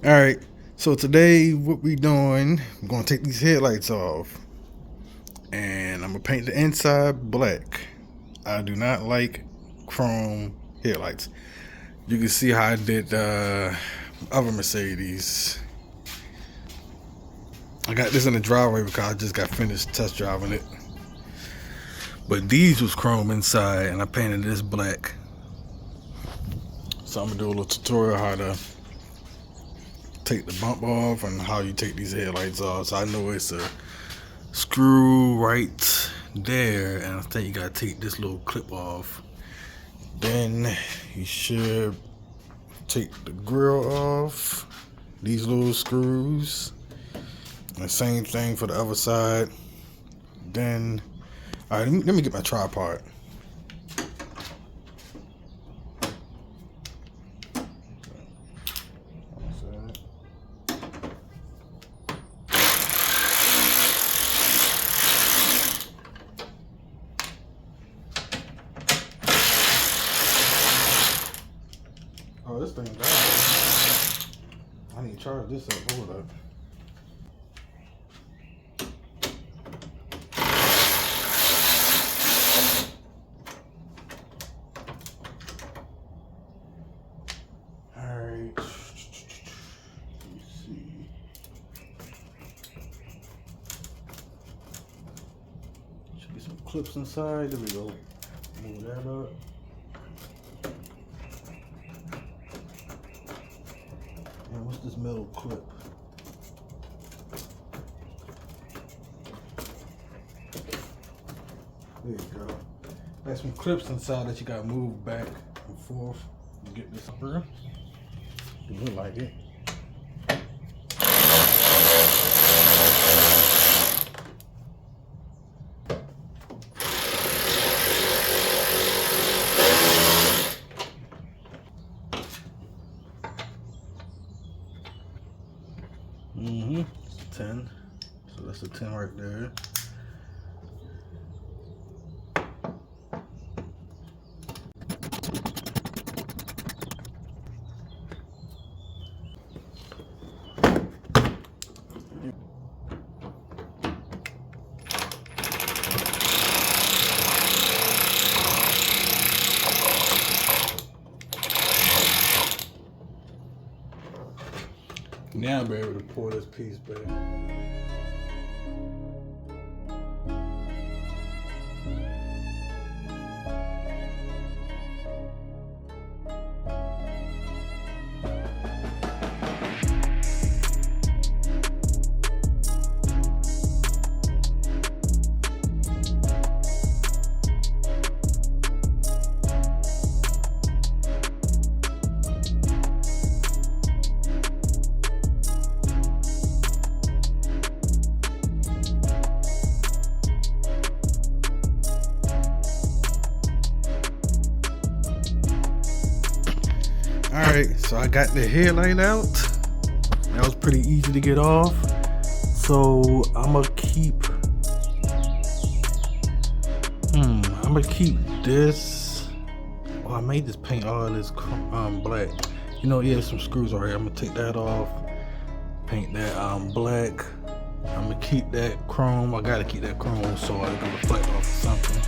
All right, so today what we doing, I'm gonna take these headlights off and I'm gonna paint the inside black. I do not like chrome headlights. You can see how I did other Mercedes. I got this in the driveway because I just got finished test driving it. But these was chrome inside and I painted this black. So I'm gonna do a little tutorial how to take the bump off and how you take these headlights off. So I know it's a screw right there, and I think you gotta take this little clip off. Then you should take the grill off, these little screws, and the same thing for the other side. Then, all right, let me get my tripod. Oh, this thing died. I need to charge this up. Hold up. Alright. Let's see. Should be some clips inside. There we go. Move that up. What's this metal clip? There you go. There's some clips inside that you gotta move back and forth to get this through. It look like it. It's a 10. So that's a 10 right there. Now I'll be able to pull this piece back. Alright, so I got the headlight out. That was pretty easy to get off. So I'm gonna keep this. Oh, I may just paint all this black. You know, yeah, some screws right here. I'm gonna take that off. Paint that black. I'm gonna keep that chrome. I gotta keep that chrome so I can reflect off of something.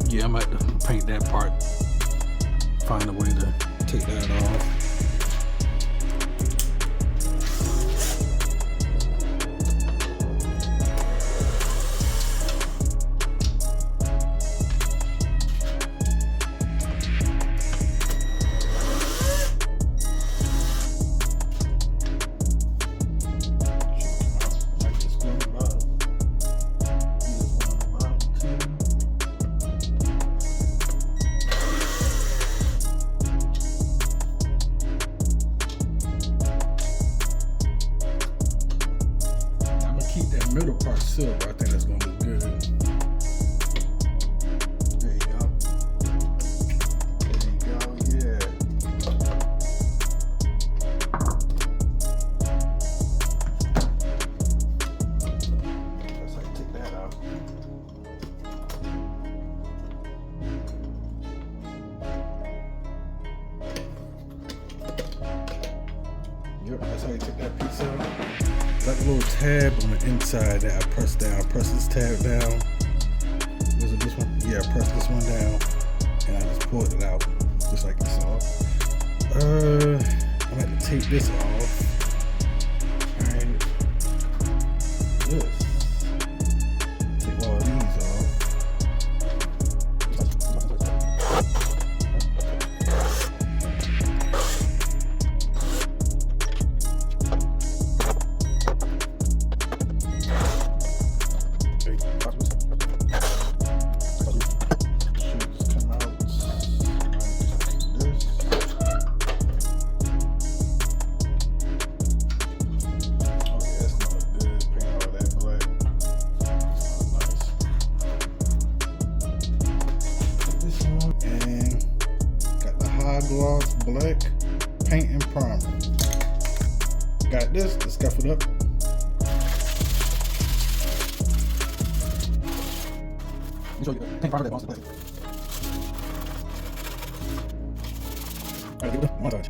Yeah, I might have to paint that part. Find a way to take that off. that's how you take that piece out. Got the little tab on the inside that I press down. Press this tab down. Was it this one? Yeah, I press this one down and I just pulled it out just like you saw. I'm gonna have to take this off. Alright. This. Take all of these off. Gloss black paint and primer. Got this to scuff it up. Show you the paint primer that bonds the plastic. Alright, give it one touch.